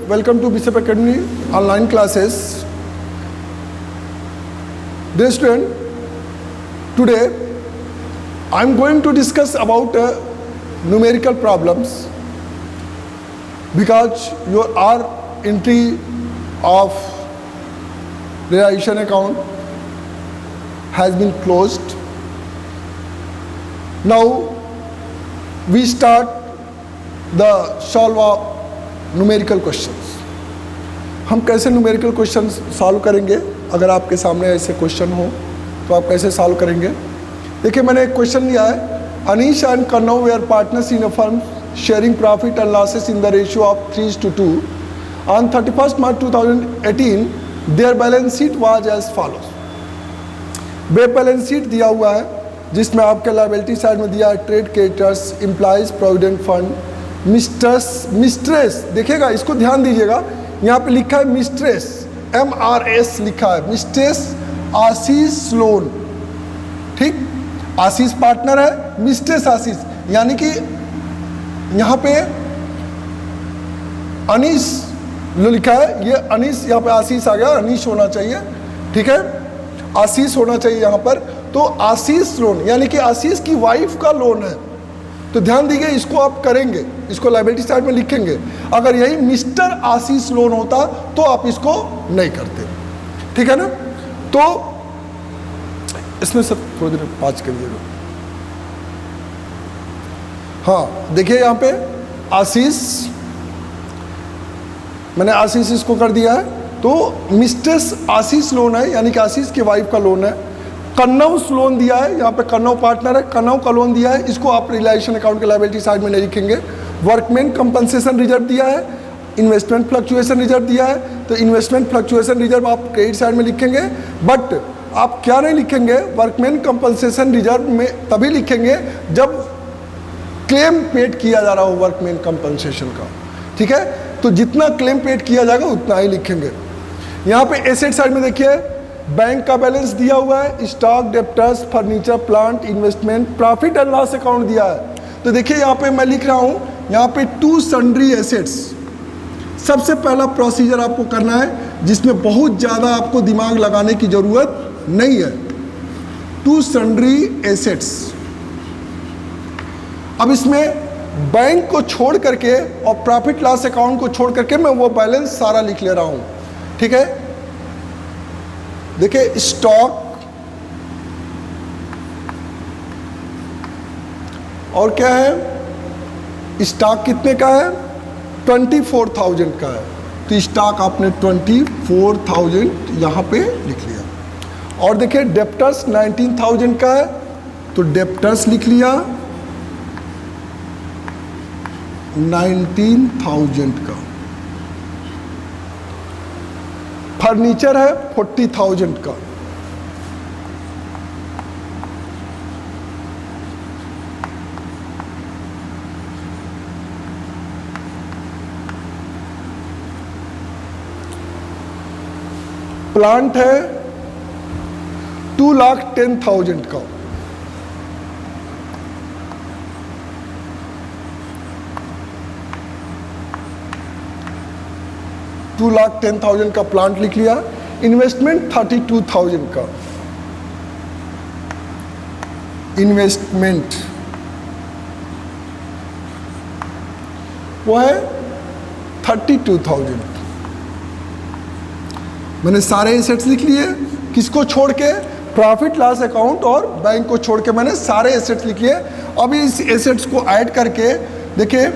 welcome to Bishop Academy online classes. Dear student, today I am going to discuss about numerical problems because your entry of realization account has been closed. Now we start the solve of numerical questions. हम कैसे numerical questions solve करेंगे? अगर आपके सामने ऐसे question हो तो आप कैसे सॉल्व करेंगे? देखिए, मैंने एक क्वेश्चन लिया है. Anish and Kannav were partners in a firm sharing profit and losses in the ratio of 3:2. On 31st March 2018 their balance sheet was as follows. वे बैलेंस शीट दिया हुआ है जिसमें आपके लायबिलिटी साइड में दिया है trade creditors, employees provident fund, mistress. देखिएगा, इसको ध्यान दीजिएगा, यहाँ पे लिखा है मिस्ट्रेस, MRS लिखा है, मिस्ट्रेस आशीष लोन. ठीक, आशीष पार्टनर है, मिस्ट्रेस आशीष, यानी कि यहाँ पे अनीश जो लिखा है, ये अनीश, यहाँ पे आशीष आ गया, अनीश होना चाहिए. ठीक है, आशीष होना चाहिए यहाँ पर. तो आशीष लोन यानी कि आशीष की वाइफ का लोन है. तो ध्यान दीजिए, इसको आप करेंगे, इसको लायबिलिटी साइड में लिखेंगे. अगर यही मिस्टर आशीष लोन होता तो आप इसको नहीं करते. ठीक है ना? तो इसमें सब थोड़ी देर पाँच करिएगा. हाँ, देखिए यहाँ पे आशीष, मैंने आशीष इसको कर दिया है. तो मिस्टर आशीष लोन है, यानी कि आशीष की वाइफ का लोन है. कन्नव लोन दिया है, यहाँ पे कन्नव पार्टनर है, कन्नव का लोन दिया है, इसको आप रियलाइजेशन अकाउंट के लायबिलिटी साइड में नहीं लिखेंगे. वर्कमैन कंपनसेशन रिजर्व दिया है, इन्वेस्टमेंट फ्लक्चुएशन रिजर्व दिया है, तो इन्वेस्टमेंट फ्लक्चुएशन रिजर्व आप क्रेडिट साइड में लिखेंगे. बट आप क्या नहीं लिखेंगे, वर्कमैन कंपनसेशन रिजर्व में तभी लिखेंगे जब क्लेम पेड किया जा रहा हो वर्कमैन कंपनसेशन का. ठीक है, तो जितना क्लेम पेड किया जाएगा उतना ही लिखेंगे. यहाँ पे एसेट साइड में देखिए, बैंक का बैलेंस दिया हुआ है, stock, debtors, furniture, plant, investment, profit and loss account दिया है. तो देखिए यहाँ पे मैं लिख रहा हूँ, यहाँ पे टू सन्ड्री एसेट्स. सबसे पहला प्रोसीजर आपको करना है जिसमें बहुत ज़्यादा आपको दिमाग लगाने की ज़रूरत नहीं है. To sundry assets. अब इसमें बैंक को छोड़ करके और प्रॉफिट लॉस अकाउंट को छोड़ करके मैं वो बैलेंस सारा लिख ले रहा हूँ. ठीक है, देखिए, स्टॉक और क्या है, स्टॉक कितने का है, 24,000 का है. तो स्टॉक आपने 24,000 यहाँ पे लिख लिया. और देखिए, डेप्टर्स 19,000 का है, तो डेप्टर्स लिख लिया 19,000 का. फर्नीचर है 40,000 का. प्लांट है 2,10,000 का. $2,10,000 का प्लांट लिख लिया. इन्वेस्टमेंट 32,000 का. इन्वेस्टमेंट वो है 32,000. मैंने सारे एसेट्स लिख लिए. किसको छोड़ के, प्रॉफिट लॉस अकाउंट और बैंक को छोड़ के मैंने सारे एसेट्स लिख लिए. अभी इस एसेट्स को ऐड करके देखिए,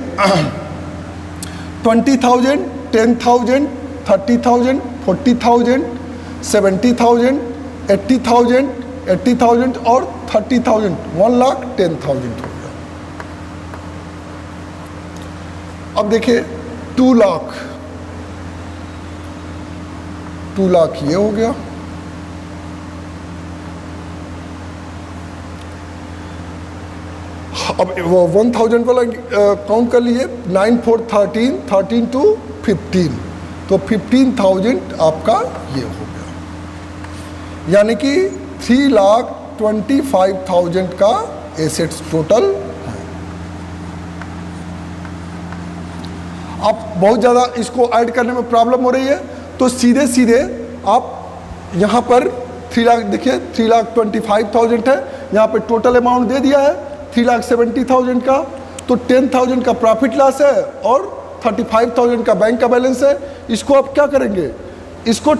20,000, 10,000, 30,000, 40,000, 70,000, 80,000, 80,000 और 30,000, 1,10,000 हो गया. अब देखिए 2 लाख ये हो गया. अब वो 1,000 वाला काउंट कर लिए. 9, 4, 13, 13 to 15, तो 15,000 आपका ये हो गया. यानी कि 3,25,000 का एसेट्स टोटल है. आप बहुत ज़्यादा इसको ऐड करने में प्रॉब्लम हो रही है तो सीधे सीधे आप यहाँ पर 3 लाख देखिए 3,25,000 है, यहाँ पे टोटल अमाउंट दे दिया है 3,70,000 का, तो 10,000 का प्रॉफिट लॉस है और 35,000 का बैंक का बैलेंस है। इसको आप क्या करेंगे, इसको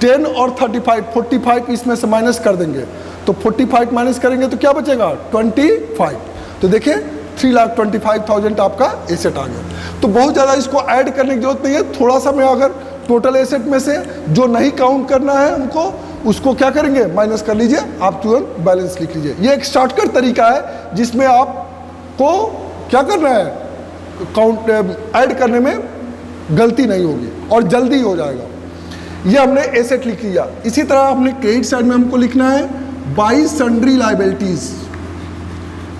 10 और 35 45 इसमें से माइनस कर देंगे, तो 45 माइनस करेंगे तो क्या बचेगा 25। तो देखिए 3,25,000 आपका एसेट आ गया। तो बहुत ज़्यादा इसको ऐड करने की जरूरत नहीं है, थोड़ा सा मैं अगर टोटल एसेट में से जो नहीं काउंट करना है हमको उसको क्या करेंगे माइनस कर लीजिए, आप तुरंत बैलेंस लिख लीजिए। ये एक शॉर्टकट तरीका है जिसमें आपको क्या करना है, काउंट ऐड करने में गलती नहीं होगी और जल्दी हो जाएगा। ये हमने एसेट लिख लिया। इसी तरह हमने क्रेडिट साइड में हमको लिखना है by sundry liabilities,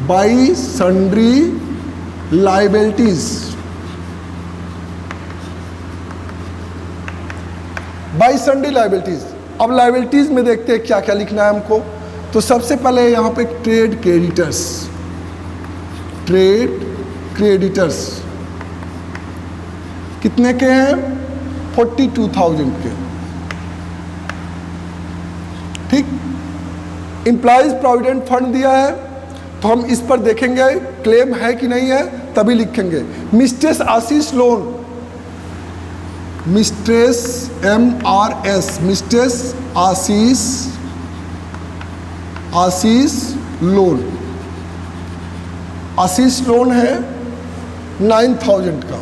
by sundry liabilities, by sundry liabilities. अब लाइबिलिटीज में देखते हैं क्या क्या लिखना है हमको। तो सबसे पहले यहाँ पे ट्रेड क्रेडिटर्स, ट्रेड क्रेडिटर्स कितने के हैं 42,000 के, ठीक। एम्प्लॉइज प्रोविडेंट फंड दिया है तो हम इस पर देखेंगे क्लेम है कि नहीं है तभी लिखेंगे। Mistress Ashish loan, mistress MRS, mistress Ashish loan, आशीष लोन है 9,000 का,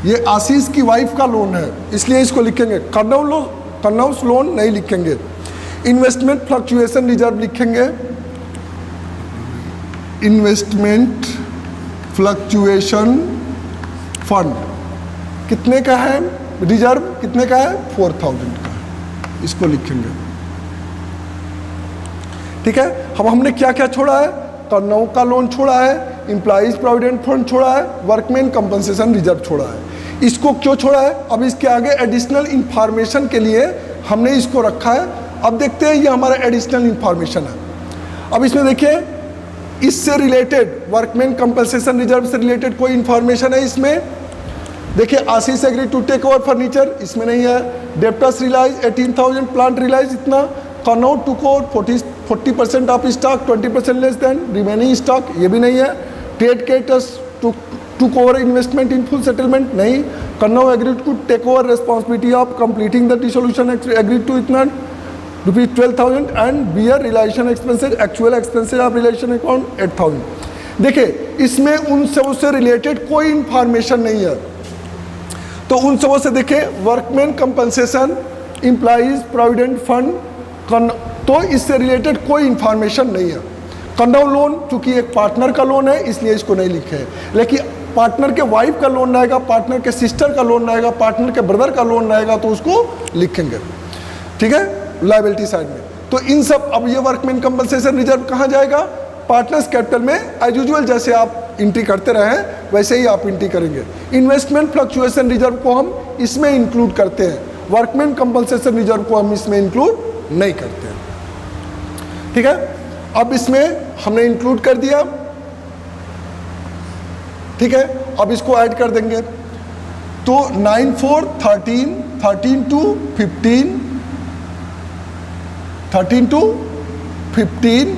ये आशीष की वाइफ का लोन है इसलिए इसको लिखेंगे। कन्नौज लोन नहीं लिखेंगे। इन्वेस्टमेंट फ्लक्चुएशन रिजर्व लिखेंगे, इन्वेस्टमेंट फ्लक्चुएशन फंड कितने का है, रिजर्व कितने का है 4,000 का, इसको लिखेंगे, ठीक है। अब हमने क्या क्या छोड़ा है, कन्नौ का लोन छोड़ा है, एम्प्लॉइज प्रोविडेंट फंड छोड़ा है, वर्कमैन कंपनसेशन रिजर्व छोड़ा है। इसको क्यों छोड़ा है, अब इसके आगे एडिशनल इंफॉर्मेशन के लिए हमने इसको रखा है। अब देखते हैं ये हमारा एडिशनल इंफॉर्मेशन है। अब इसमें देखिए इससे रिलेटेड वर्कमैन कंपनसेशन रिजर्व से रिलेटेड कोई इंफॉर्मेशन है इसमें। देखिए Ashish agree to take over furniture, इसमें नहीं है। डेप्टर्स रिलाइज 18,000, प्लांट रिलाइज इतना। Kannauj took over 40% of stock, 20% less than remaining stock, ये भी नहीं है। Trade creditors took over investment in full settlement नहीं। Kannauj agree to take over responsibility of completing the dissolution agree to इतना ₹12,000 and beer relation expenses, actual expenses of realisation account 8,000। देखिए इसमें उन सबों से रिलेटेड कोई इंफॉर्मेशन नहीं है, तो उन सबों से देखिए workman compensation, employees provident fund, तो इससे रिलेटेड कोई इंफॉर्मेशन नहीं है। कन्नौज लोन चूंकि एक पार्टनर का लोन है इसलिए इसको नहीं लिखे है, लेकिन पार्टनर के वाइफ का लोन रहेगा, पार्टनर के सिस्टर का लोन रहेगा, पार्टनर के ब्रदर का लोन रहेगा तो उसको लिखेंगे, ठीक है, लायबिलिटी साइड में। तो इन सब, अब ये वर्कमैन कंपनसेशन रिजर्व कहाँ जाएगा, पार्टनर्स कैपिटल में एज यूजुअल जैसे आप एंट्री करते रहे वैसे ही आप एंट्री करेंगे। इन्वेस्टमेंट फ्लक्चुएशन रिजर्व को हम इसमें इंक्लूड करते हैं, वर्कमैन कंपनसेशन रिजर्व को हम इसमें इंक्लूड नहीं करते हैं, ठीक है। अब इसमें हमने इंक्लूड कर दिया, ठीक है। अब इसको ऐड कर देंगे तो 9, 4, 13, 13 to 15, 13 to 15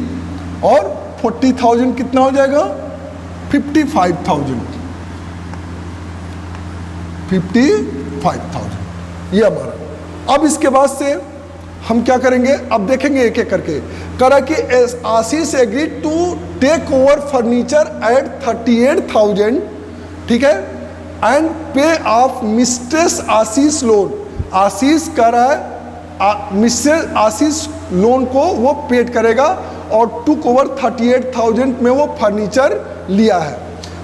और 40,000 कितना हो जाएगा 55,000, 55,000 ये हमारा। अब इसके बाद से हम क्या करेंगे, अब देखेंगे एक एक करके। करा कि Ashish agree to take over furniture at 38,000, ठीक है, and pay off mistress Ashish loan. Ashish कर रहा है, मिस्ट्रेस आशीष लोन को वो पेड करेगा और टुक ओवर 38,000 में वो फर्नीचर लिया है।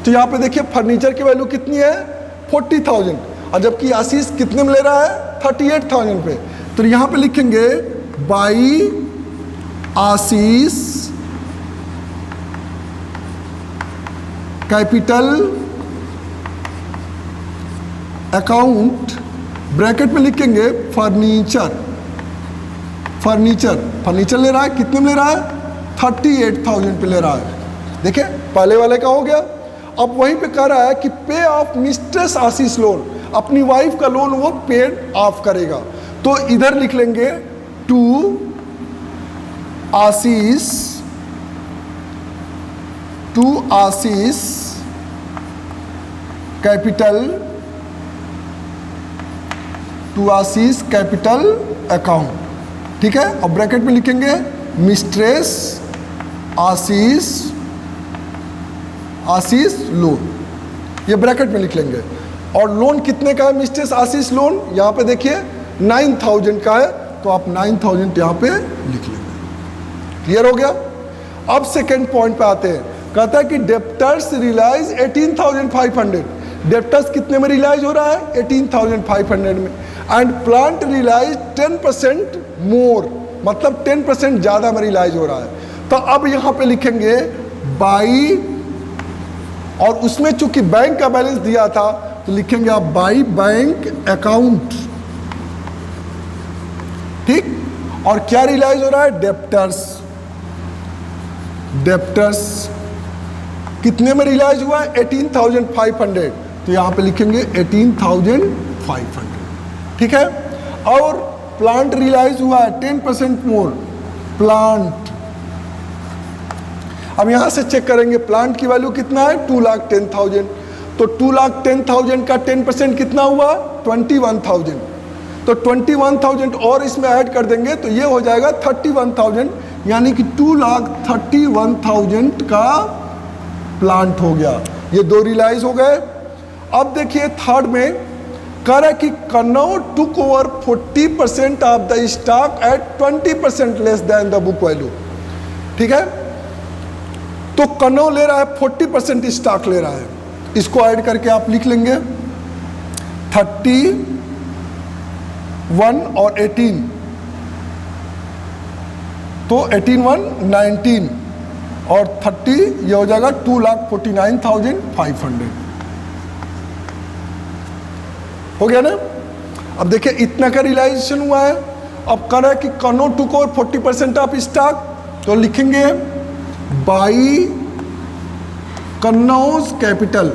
तो यहाँ पे देखिए फर्नीचर की वैल्यू कितनी है 40,000, और जबकि आशीष कितने में ले रहा है 38,000 पे। तो यहाँ पे लिखेंगे by Ashish capital account, bracket में लिखेंगे फर्नीचर, फर्नीचर ले रहा है, कितने में ले रहा है 38,000 पे ले रहा है। देखिए पहले वाले का हो गया। अब वहीं पे कह रहा है कि पे ऑफ मिस्ट्रेस आशीष लोन, अपनी वाइफ का लोन वो पेड ऑफ करेगा। तो इधर लिख लेंगे टू आशीष कैपिटल अकाउंट, ठीक है। और ब्रैकेट में लिखेंगे मिस्ट्रेस आशीष लोन, ये ब्रैकेट में लिख लेंगे। और लोन कितने का है मिस्ट्रेस आशीष लोन, यहाँ पे देखिए 9000 का है, तो आप 9000 यहाँ पे लिख लेंगे। क्लियर हो गया। अब सेकेंड पॉइंट पे आते हैं, कहता है कि डेप्टर्स रियलाइज 18,500, डेप्टर्स कितने में रियलाइज हो रहा है 18,500 में, एंड प्लांट रियलाइज 10% मोर, मतलब 10% ज़्यादा में रियलाइज हो रहा है। तो अब यहाँ पे लिखेंगे बाई, और उसमें चूंकि बैंक का बैलेंस दिया था तो लिखेंगे आप बाई बैंक अकाउंट, ठीक। और क्या रियलाइज हो रहा है डेप्टर्स कितने में रियलाइज हुआ है 18,500, तो यहां पे लिखेंगे 18,500, ठीक है। और प्लांट रियलाइज हुआ है 10% मोर प्लांट, अब यहां से चेक करेंगे प्लांट की वैल्यू कितना है 2,10,000, तो 2,10,000 का 10% कितना हुआ 21,000, तो 21,000 और इसमें ऐड कर देंगे तो ये हो जाएगा 31,000, यानी कि 2,31,000 का प्लांट हो गया। ये दो रियलाइज हो गए। अब देखिए थर्ड में कह रहा है कि Kannauj took over 40% of the stock at 20% less then the book value, ठीक है। तो कनौज ले रहा है 40% स्टॉक ले रहा है, इसको ऐड करके आप लिख लेंगे 31 और 18, तो 18 19 और 30, ये हो जाएगा 2,49,500, हो गया ना। अब देखिए इतना का रियलाइजेशन हुआ है। अब कह रहा है कि Kannauj took over 40% of stock, तो लिखेंगे by Kannauj capital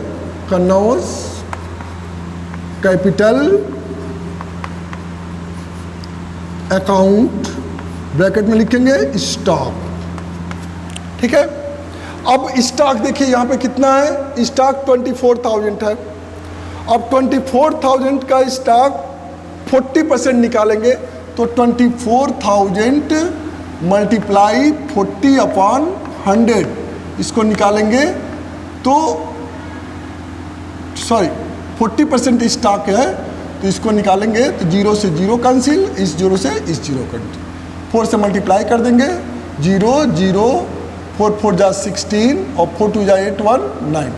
account, bracket में लिखेंगे स्टॉक, ठीक है। अब स्टॉक देखिए यहाँ पे कितना है, स्टॉक 24,000 है। अब 24,000 का स्टॉक 40% निकालेंगे, तो 24,000 मल्टीप्लाई 40/100, इसको निकालेंगे तो 40% स्टॉक है, तो इसको निकालेंगे तो 0 से 0 कैंसिल, इस 0 से इस 0 कैंसिल, 4 से मल्टीप्लाई कर देंगे 0 0, 4 4 जा 16 और 4 2 जा 8 1 9,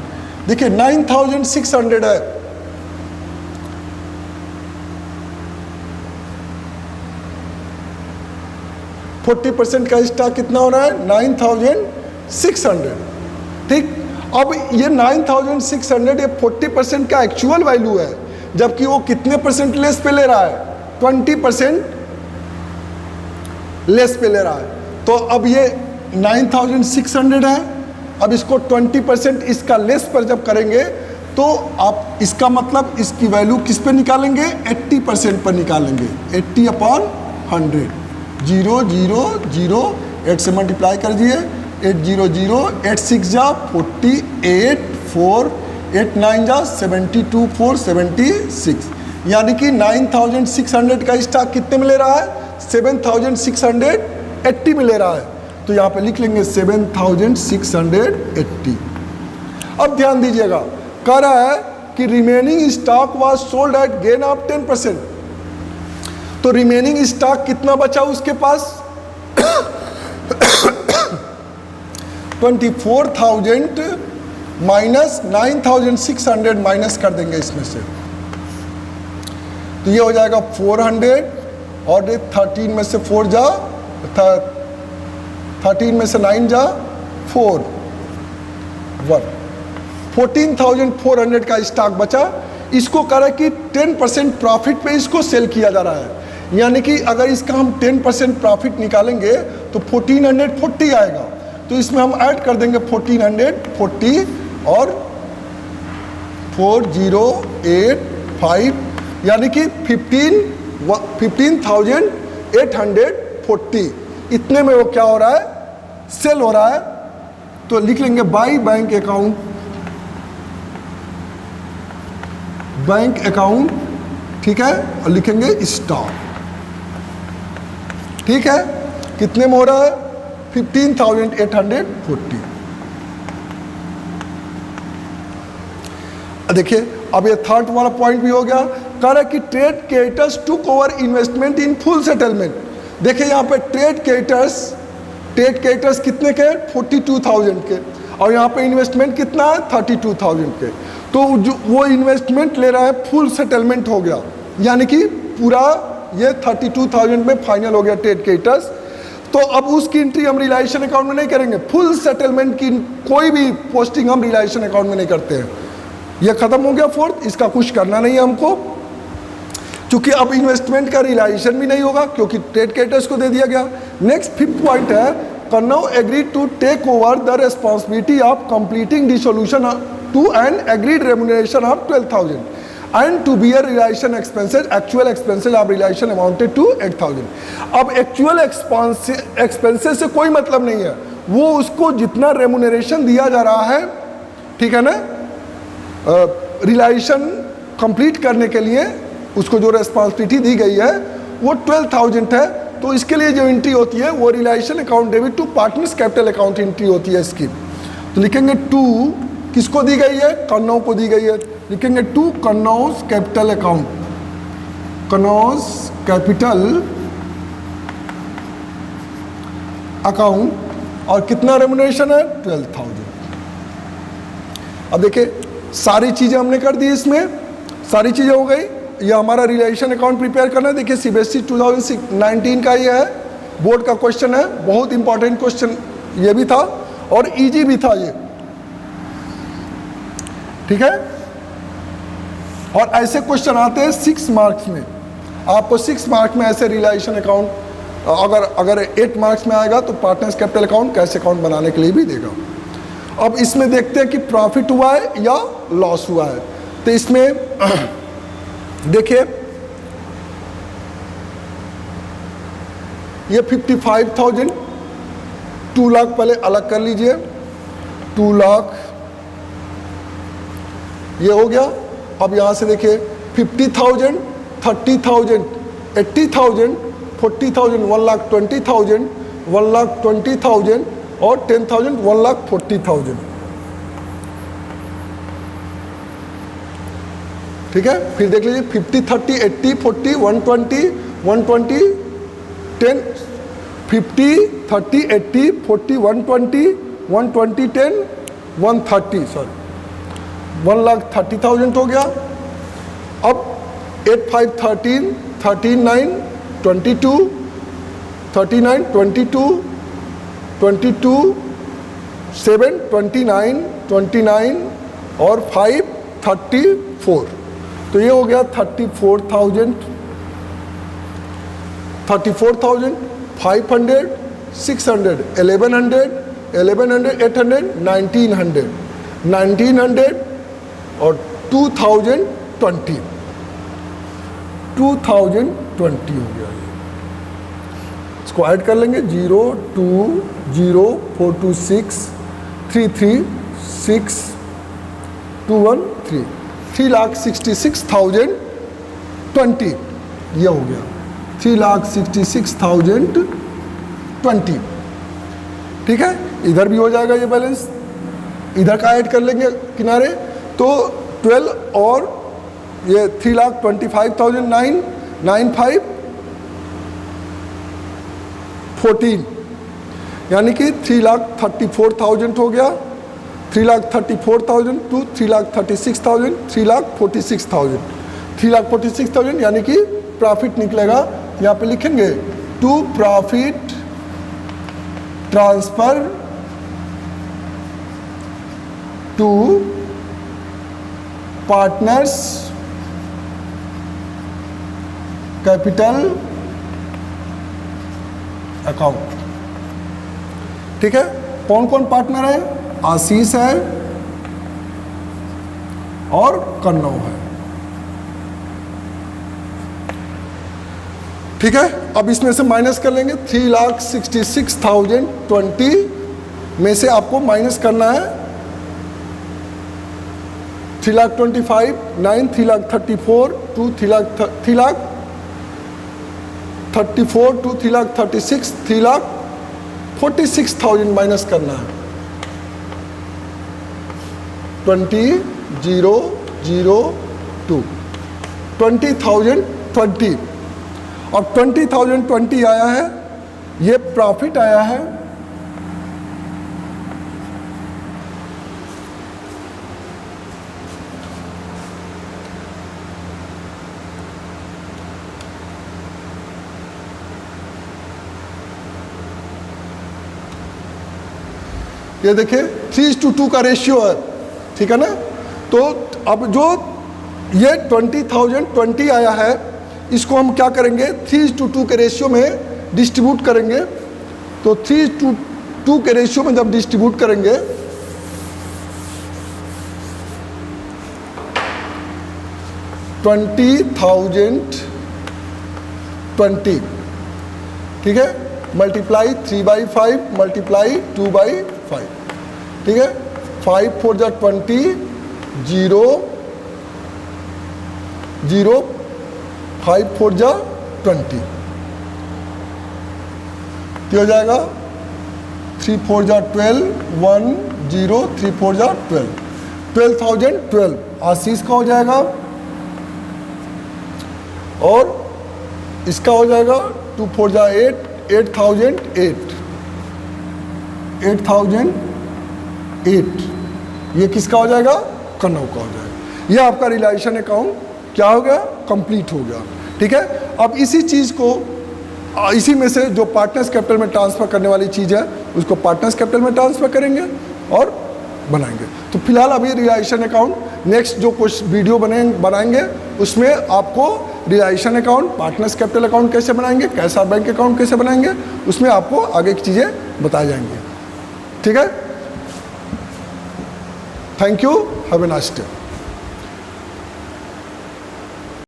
देखिए 9,600 है। फोर्टी % का स्टॉक कितना हो रहा है 9,600, ठीक। अब ये 9,600 ये 40% का एक्चुअल वैल्यू है, जबकि वो कितने % लेस पे ले रहा है 20% लेस पे ले रहा है। तो अब ये 9,600 है, अब इसको 20% इसका लेस पर जब करेंगे तो आप इसका मतलब इसकी वैल्यू किस पे निकालेंगे 80% पर निकालेंगे, 80/100, 0 0 0, 8 से मल्टीप्लाई कर दिए 8 0 0, 8 6 जा 48 4, 8 9 जा 72 4 76, यानी कि 9,600 का स्टॉक कितने में ले रहा है 7,680 में ले रहा है, तो यहाँ पे लिख लेंगे 7,680। अब ध्यान दीजिएगा, कह रहा है कि remaining stock was sold at gain of 10%, तो रिमेनिंग स्टॉक कितना बचा उसके पास 24,000 माइनस 9,600 माइनस कर देंगे इसमें से, तो ये हो जाएगा 400, और 13 में से 4 जा 13 में से 9 जा 4 1, 14,400 का स्टॉक बचा। इसको कह रहा है कि 10% प्रॉफिट पे इसको सेल किया जा रहा है, यानी कि अगर इसका हम 10% प्रॉफिट निकालेंगे तो 1,440 आएगा, तो इसमें हम ऐड कर देंगे 1,440 और 4085 यानी कि 15,840 इतने में वो क्या हो रहा है, सेल हो रहा है। तो लिख लेंगे by bank account, bank account, ठीक है, और लिखेंगे स्टॉक, ठीक है। कितने में हो रहा है, 15,840। देखिए अब ये थर्ड वाला पॉइंट भी हो गया। कह रहा है कि trade creditors took over investment in full settlement. देखिए यहाँ पे ट्रेड क्रेडिटर्स कितने के, 42,000 के, और यहाँ पे इन्वेस्टमेंट कितना है, 32,000 के। तो जो वो इन्वेस्टमेंट ले रहा है फुल सेटलमेंट हो गया, यानी कि पूरा ये 32,000 में फाइनल हो गया ट्रेड क्रेडिटर्स। तो अब उसकी एंट्री हम रिलायशन अकाउंट में नहीं करेंगे, फुल सेटलमेंट की कोई भी पोस्टिंग हम रिलायशन अकाउंट में नहीं करते हैं। ये खत्म हो गया फोर्थ, इसका कुछ करना नहीं है हमको, क्योंकि अब इन्वेस्टमेंट का रिलायशन भी नहीं होगा क्योंकि ट्रेड क्रेडिटर्स को दे दिया गया। नेक्स्ट फिफ्थ पॉइंट है, Kannauj agree to take over the responsibility of completing dissolution to an agreed remuneration of 12,000 and to bear realization expenses, actual expenses of realization amounted to 8,000। अब actual expenses से कोई मतलब नहीं है, वो उसको जितना रेम्यूनरेशन दिया जा रहा है, ठीक है ना, रिलायशन कंप्लीट करने के लिए उसको जो रेस्पॉन्सिबिलिटी दी गई है वो 12,000 है। तो इसके लिए जो एंट्री होती है वो realisation account debit to partners capital account entry होती है इसकी। तो लिखेंगे टू, किसको दी गई है, कन्नौ को दी गई है, लिखेंगे to Kannauj capital account, Kannauj capital account, और कितना रेम्यूनरेशन है, 12,000। अब देखिए सारी चीजें हमने कर दी, इसमें सारी चीजें हो गई। ये हमारा रिलेशन अकाउंट प्रिपेयर करना है। देखिए सीबीएसई 2019 का ये है, बोर्ड का क्वेश्चन है, बहुत इंपॉर्टेंट क्वेश्चन ये भी था और इजी भी था ये, ठीक है। और ऐसे क्वेश्चन आते हैं 6 मार्क्स में, आपको 6 मार्क्स में ऐसे रिलेशन अकाउंट, अगर 8 मार्क्स में आएगा तो partners capital account cash account बनाने के लिए भी देगा। अब इसमें देखते हैं कि प्रॉफिट हुआ है या लॉस हुआ है। तो इसमें देखिए ये 55,000, 2 लाख पहले अलग कर लीजिए, 2 लाख ये हो गया। अब यहाँ से देखिए 50,000, 30,000, 80,000, 40,000, 1,20,000, 1,20,000 और 10,000, 1,40,000, ठीक है। फिर देख लीजिए 50, 30, 80, 40, 120, 120, 10, 50, 30, 80, 40, 120, 120, 10, 130, सॉरी 1,30,000 हो गया। अब 8, 5, 13, 13, 9, 22, 39, 22, 22, 7, 29, 29 और 5, 34। तो ये हो गया 34,000, 34,000, 500, 600, 1,100, 1,100, 800, 1,900, 1,900 और 2020, 2020 हो गया। इसको ऐड कर लेंगे 0, 2, 0, 4, 2, 6, 3, 3, 6, 2, 1, 3, 3,66,020 ये हो गया, 3,66,020, ठीक है। इधर भी हो जाएगा ये बैलेंस, इधर का ऐड कर लेंगे किनारे, तो 12 और ये 3,25,995, 14 यानी कि 3,34,000 हो गया, 3,34,000 टू 3,36,000, 3,46,000, 3,46,000 यानी कि प्रॉफिट निकलेगा। यहाँ पे लिखेंगे to profit transfer to partners capital account, ठीक है। कौन कौन पार्टनर है, आशीष है, और कन्नौज है। ठीक है, अब इसमें से माइनस कर लेंगे। 3,66,020 में से आपको माइनस करना है 3,25,000, 9, 3,34,000, 2, 3,34,000, 2, 3,36,000, 3,46,000 माइनस करना है। 20,002 20,020 और 20,020 आया है, ये प्रॉफिट आया है। ये देखिए 3:2 का रेशियो है, ठीक है ना। तो अब जो ये 20,020 आया है, इसको हम क्या करेंगे, 3:2 के रेशियो में डिस्ट्रीब्यूट करेंगे। तो 3:2 के रेशियो में जब डिस्ट्रीब्यूट करेंगे, $20,020, ठीक है, मल्टीप्लाई 3/5 मल्टीप्लाई 2/5, ठीक है। 5 4 जा 20, 0 0, 5 4 जा 20, क्या हो जाएगा, 3 4 जा 12, 1 0, 3 4 जा 12, 12,012 आशीष का हो जाएगा। और इसका हो जाएगा 2 4 जा 8, 8,008, 8,008, ये किसका हो जाएगा, कन्नौज का हो जाएगा। ये आपका रियलाइजेशन अकाउंट क्या हो गया, कंप्लीट हो गया। ठीक है, अब इसी चीज़ को, इसी में से जो पार्टनर्स कैपिटल में ट्रांसफ़र करने वाली चीज़ है, उसको पार्टनर्स कैपिटल में ट्रांसफ़र करेंगे और बनाएंगे। तो फिलहाल अभी रियलाइजेशन अकाउंट, नेक्स्ट जो कुछ वीडियो बनाएंगे उसमें आपको realisation account, partners capital account कैसे बनाएंगे, कैसा बैंक अकाउंट कैसे बनाएंगे, उसमें आपको आगे की चीज़ें बताई जाएंगी। ठीक है, thank you, have a nice day.